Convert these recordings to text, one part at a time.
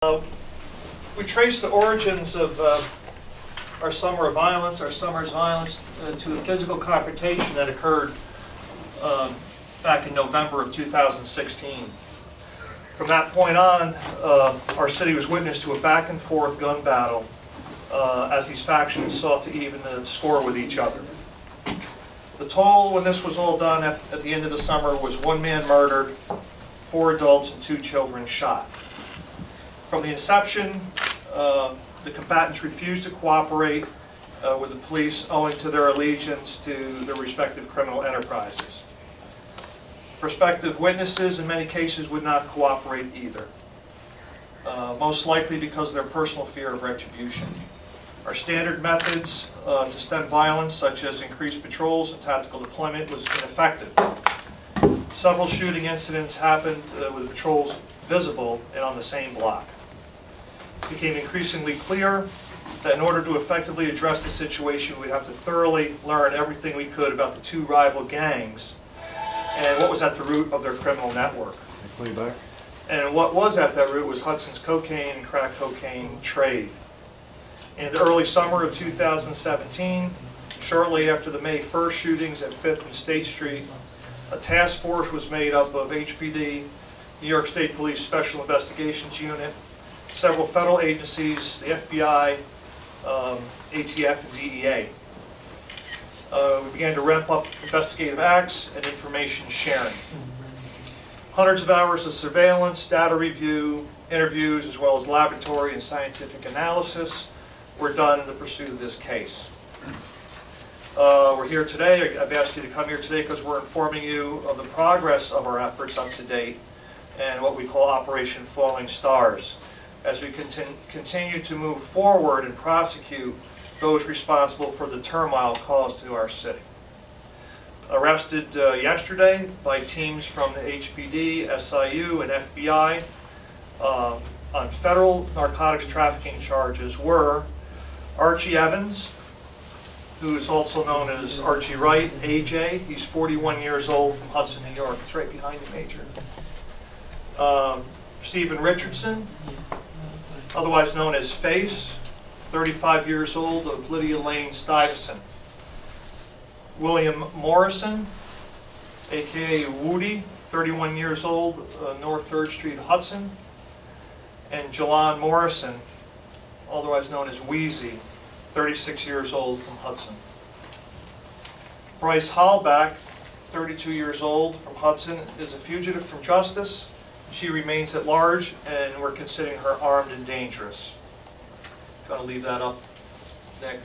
We trace the origins of our summer's violence, to a physical confrontation that occurred back in November of 2016. From that point on, our city was witness to a back and forth gun battle as these factions sought to even the score with each other. The toll when this was all done at the end of the summer was 1 man murdered, 4 adults and 2 children shot. From the inception, the combatants refused to cooperate with the police owing to their allegiance to their respective criminal enterprises. Prospective witnesses in many cases would not cooperate either, most likely because of their personal fear of retribution. Our standard methods to stem violence, such as increased patrols and tactical deployment, was ineffective. Several shooting incidents happened with patrols visible and on the same block. It became increasingly clear that in order to effectively address the situation, we'd have to thoroughly learn everything we could about the 2 rival gangs and what was at the root of their criminal network. And what was at that root was Hudson's cocaine and crack cocaine trade. In the early summer of 2017, shortly after the May 1st shootings at 5th and State Street, a task force was made up of HPD, New York State Police Special Investigations Unit, several federal agencies, the FBI, ATF, and DEA. We began to ramp up investigative acts and information sharing. Hundreds of hours of surveillance, data review, interviews, as well as laboratory and scientific analysis were done in the pursuit of this case. We're here today. I've asked you to come here today because we're informing you of the progress of our efforts up to date and what we call Operation Falling Stars, as we continue to move forward and prosecute those responsible for the turmoil caused to our city. Arrested yesterday by teams from the HPD, SIU, and FBI on federal narcotics trafficking charges were Archie Evans, who is also known as Archie Wright, AJ. He's 41 years old from Hudson, New York. It's right behind you, Major. Stephen Richardson, otherwise known as Face, 35 years old, of Lydia Lane, Stuyvesant. William Morrison, a.k.a. Woody, 31 years old, North 3rd Street, Hudson. And Jalon Morrison, otherwise known as Wheezy, 36 years old, from Hudson. Bryce Hallback, 32 years old, from Hudson, is a fugitive from justice. She remains at large, and we're considering her armed and dangerous. Going to leave that up, Nick.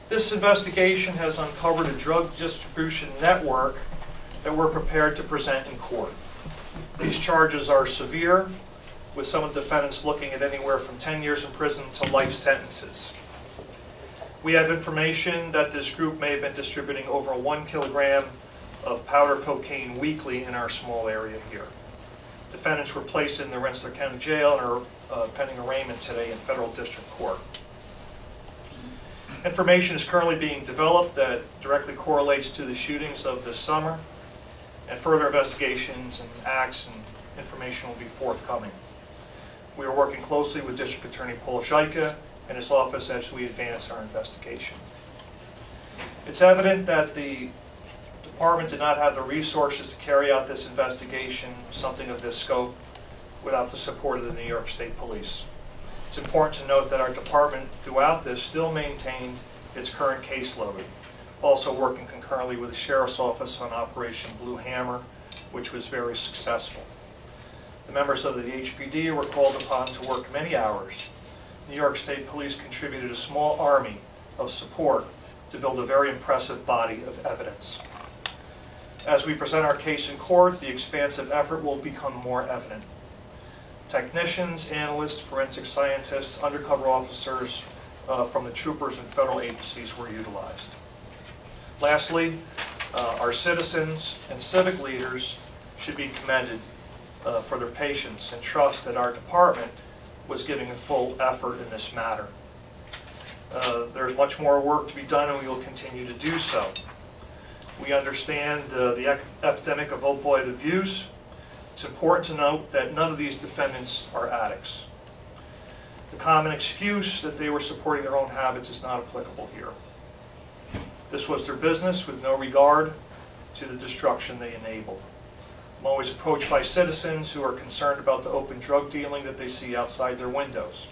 This investigation has uncovered a drug distribution network that we're prepared to present in court. These charges are severe, with some of the defendants looking at anywhere from 10 years in prison to life sentences. We have information that this group may have been distributing over 1 kilogram of powder cocaine weekly in our small area here. Defendants were placed in the Rensselaer County Jail and are pending arraignment today in federal district court. Information is currently being developed that directly correlates to the shootings of this summer, and further investigations and acts and information will be forthcoming. We are working closely with District Attorney Paul Scheike and his office as we advance our investigation. It's evident that the department did not have the resources to carry out this investigation, something of this scope, without the support of the New York State Police. It's important to note that our department throughout this still maintained its current caseload, also working concurrently with the Sheriff's Office on Operation Blue Hammer, which was very successful. The members of the HPD were called upon to work many hours. New York State Police contributed a small army of support to build a very impressive body of evidence. As we present our case in court, the expansive effort will become more evident. Technicians, analysts, forensic scientists, undercover officers from the troopers and federal agencies were utilized. Lastly, our citizens and civic leaders should be commended for their patience and trust that our department was giving a full effort in this matter. There's much more work to be done, and we will continue to do so. We understand the epidemic of opioid abuse It's important to note that none of these defendants are addicts. The common excuse that they were supporting their own habits is not applicable here. This was their business with no regard to the destruction they enabled. I'm always approached by citizens who are concerned about the open drug dealing that they see outside their windows.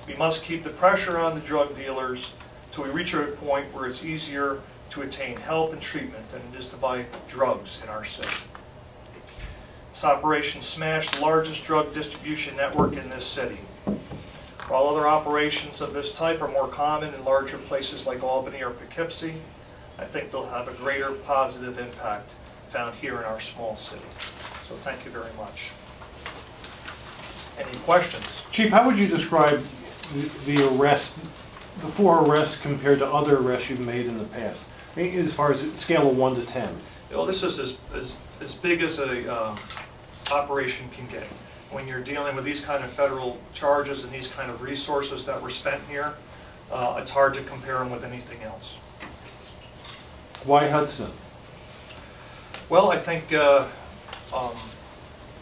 We must keep the pressure on the drug dealers till we reach a point where it's easier to attain help and treatment than it is to buy drugs in our city. This operation smashed the largest drug distribution network in this city. While other operations of this type are more common in larger places like Albany or Poughkeepsie, I think they'll have a greater positive impact found here in our small city. So thank you very much. Any questions? Chief, how would you describe the arrest, the 4 arrests compared to other arrests you've made in the past, as far as a scale of 1 to 10? Well, this is as big as a operation can get. When you're dealing with these kind of federal charges and these kind of resources that were spent here, it's hard to compare them with anything else. Why Hudson? Well, I think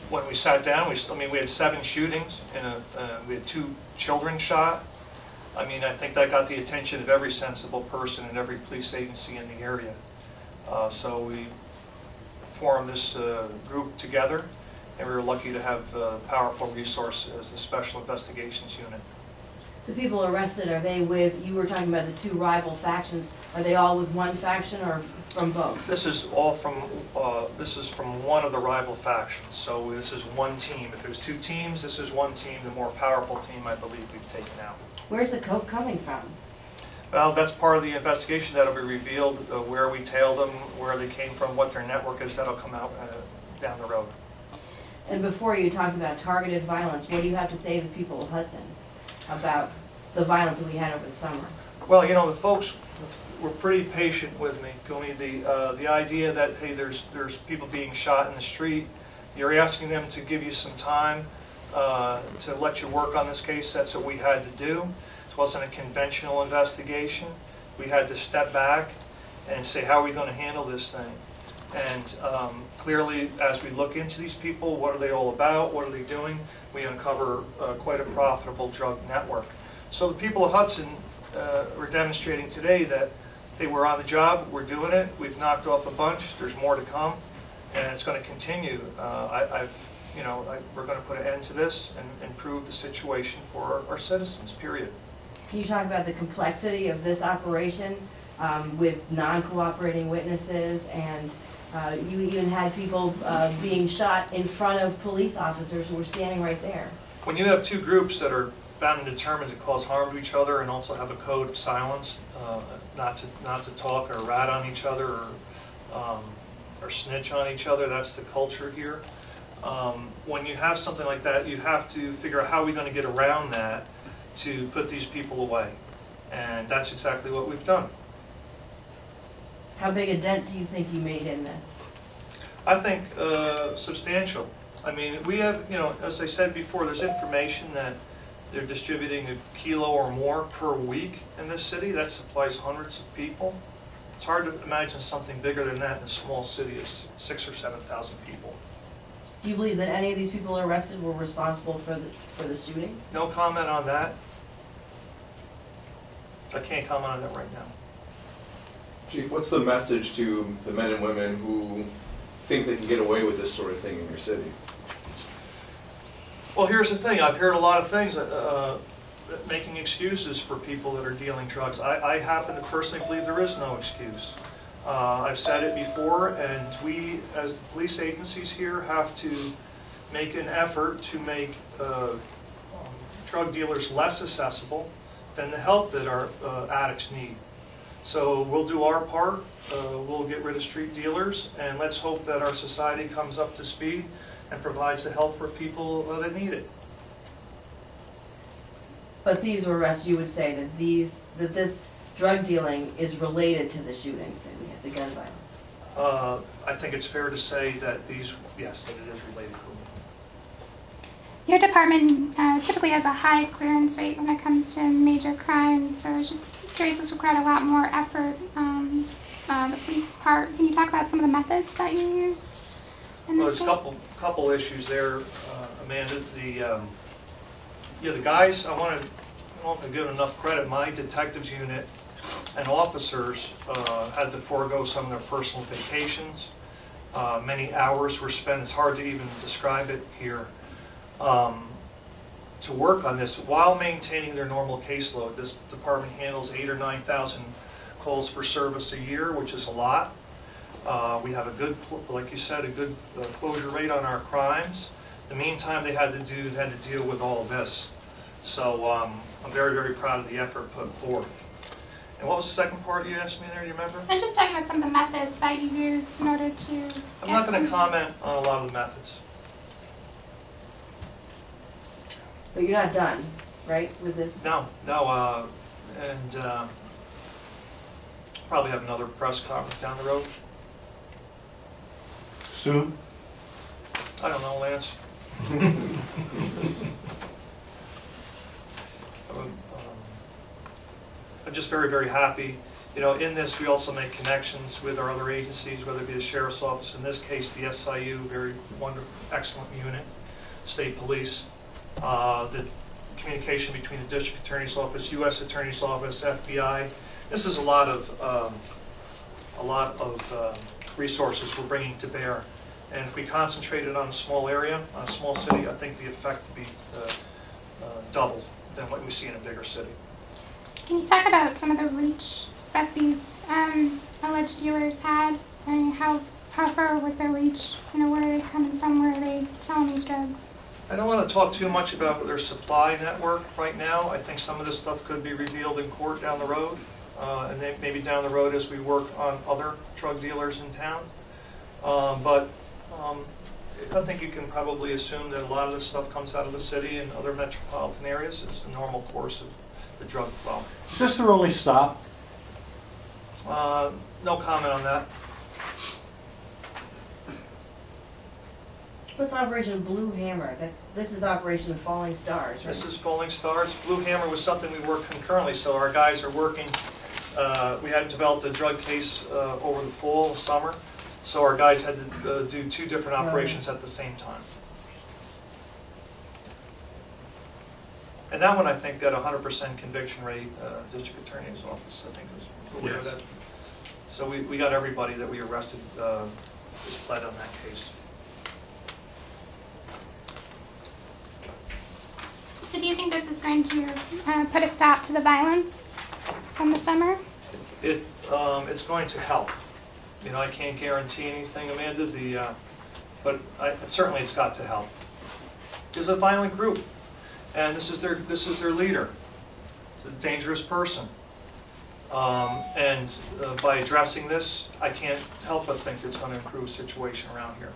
when we sat down, we had 7 shootings, and we had 2 children shot. I mean, I think that got the attention of every sensible person in every police agency in the area. So we formed this group together, and we were lucky to have a powerful resource as the Special Investigations Unit. The people arrested, are they with, you were talking about the 2 rival factions, are they all with one faction or from both? This is all from, this is from one of the rival factions, so this is one team. If there's 2 teams, this is one team, the more powerful team I believe we've taken out. Where's the coke coming from? Well, that's part of the investigation that'll be revealed, where we tailed them, where they came from, what their network is. That'll come out down the road. And before you talked about targeted violence, what do you have to say to the people of Hudson about the violence that we had over the summer? Well, you know, the folks were pretty patient with me. The idea that, hey, there's people being shot in the street, you're asking them to give you some time to let you work on this case. That's what we had to do. It wasn't a conventional investigation. We had to step back and say, how are we going to handle this thing? And clearly, as we look into these people, what are they all about? What are they doing? We uncover quite a profitable drug network. So the people of Hudson were demonstrating today that they were on the job. We're doing it. We've knocked off a bunch. There's more to come, and it's going to continue. We're going to put an end to this and improve the situation for our citizens, period. Can you talk about the complexity of this operation with non-cooperating witnesses, and you even had people being shot in front of police officers who were standing right there? When you have 2 groups that are bound and determined to cause harm to each other and also have a code of silence, not to talk or rat on each other or snitch on each other, that's the culture here. When you have something like that, you have to figure out how are we going to get around that to put these people away. And that's exactly what we've done. How big a dent do you think you made in that? I think substantial. I mean, we have, as I said before, there's information that they're distributing a kilo or more per week in this city. That supplies hundreds of people. It's hard to imagine something bigger than that in a small city of 6,000 or 7,000 people. Do you believe that any of these people arrested were responsible for the shootings? No comment on that. I can't comment on that right now. Chief, what's the message to the men and women who think they can get away with this sort of thing in your city? Well, here's the thing. I've heard a lot of things making excuses for people that are dealing drugs. I happen to personally believe there is no excuse. I've said it before, and we, as the police agencies here, have to make an effort to make drug dealers less accessible than the help that our addicts need. So we'll do our part. We'll get rid of street dealers, and let's hope that our society comes up to speed and provides the help for people that need it. But these arrests, you would say that this drug dealing is related to the shootings that we had, the gun violence? I think it's fair to say that yes, that it is related. Your department typically has a high clearance rate when it comes to major crimes, so I was just curious, this required a lot more effort on the police's part. Can you talk about some of the methods that you used? in Well, this there's a case? couple issues there, Amanda. The guys, I don't know if I give enough credit. My detectives unit and officers had to forego some of their personal vacations. Many hours were spent. It's hard to even describe it here. To work on this while maintaining their normal caseload. This department handles 8,000 or 9,000 calls for service a year, which is a lot. We have a good, like you said, a good closure rate on our crimes. In the meantime, they had to deal with all of this. So I'm very, very proud of the effort put forth. And what was the second part you asked me there? Do you remember? I'm just talking about some of the methods that you used in order to. I'm not going to comment on a lot of the methods. But you're not done, right, with this? No, and probably have another press conference down the road. Soon? I don't know, Lance. I'm just very, very happy. You know, in this, we also make connections with our other agencies, whether it be the Sheriff's Office, in this case, the SIU, very wonderful, excellent unit, State Police, the communication between the District Attorney's Office, U.S. Attorney's Office, FBI. This is a lot of resources we're bringing to bear. And if we concentrated on a small area, on a small city, I think the effect would be doubled than what we see in a bigger city. Can you talk about some of the reach that these alleged dealers had? I mean, how far was their reach? You know, where are they coming from? Where are they selling these drugs? I don't want to talk too much about their supply network right now. I think some of this stuff could be revealed in court down the road, and then maybe down the road as we work on other drug dealers in town. But I think you can probably assume that a lot of this stuff comes out of the city and other metropolitan areas. It's the normal course of the drug flow. Is this their only stop? No comment on that. What's Operation Blue Hammer? This is Operation Falling Stars, right? This is Falling Stars. Blue Hammer was something we worked concurrently, so our guys are working. We had developed a drug case over the fall, summer, so our guys had to do two different operations at the same time. And that one, I think, got 100% conviction rate. District Attorney's Office, I think, was aware of that. So we got everybody that we arrested was pled on that case. So do you think this is going to put a stop to the violence from the summer? It's going to help. You know, I can't guarantee anything, Amanda. But certainly it's got to help. There's a violent group, and this is their leader. It's a dangerous person. And by addressing this, I can't help but think it's going to improve the situation around here.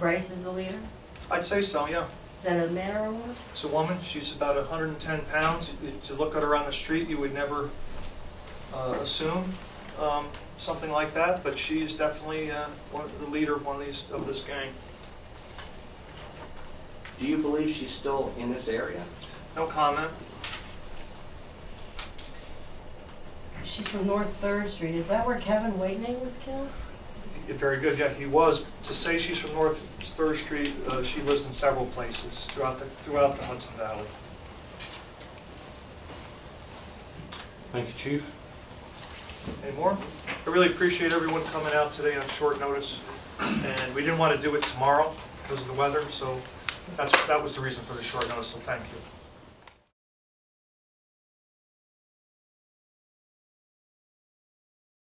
Bryce is the leader? I'd say so, yeah. Is that a man or a woman? It's a woman. She's about 110 pounds. If you look at her on the street, you would never assume something like that, but she is definitely the leader of of this gang. Do you believe she's still in this area? No comment. She's from North 3rd Street. Is that where Kevin Wakening was killed? Very good. Yeah, he was. To say she's from North 3rd Street, she lives in several places throughout the Hudson Valley. Thank you, Chief. Any more? I really appreciate everyone coming out today on short notice, and we didn't want to do it tomorrow because of the weather, so that was the reason for the short notice. So thank you.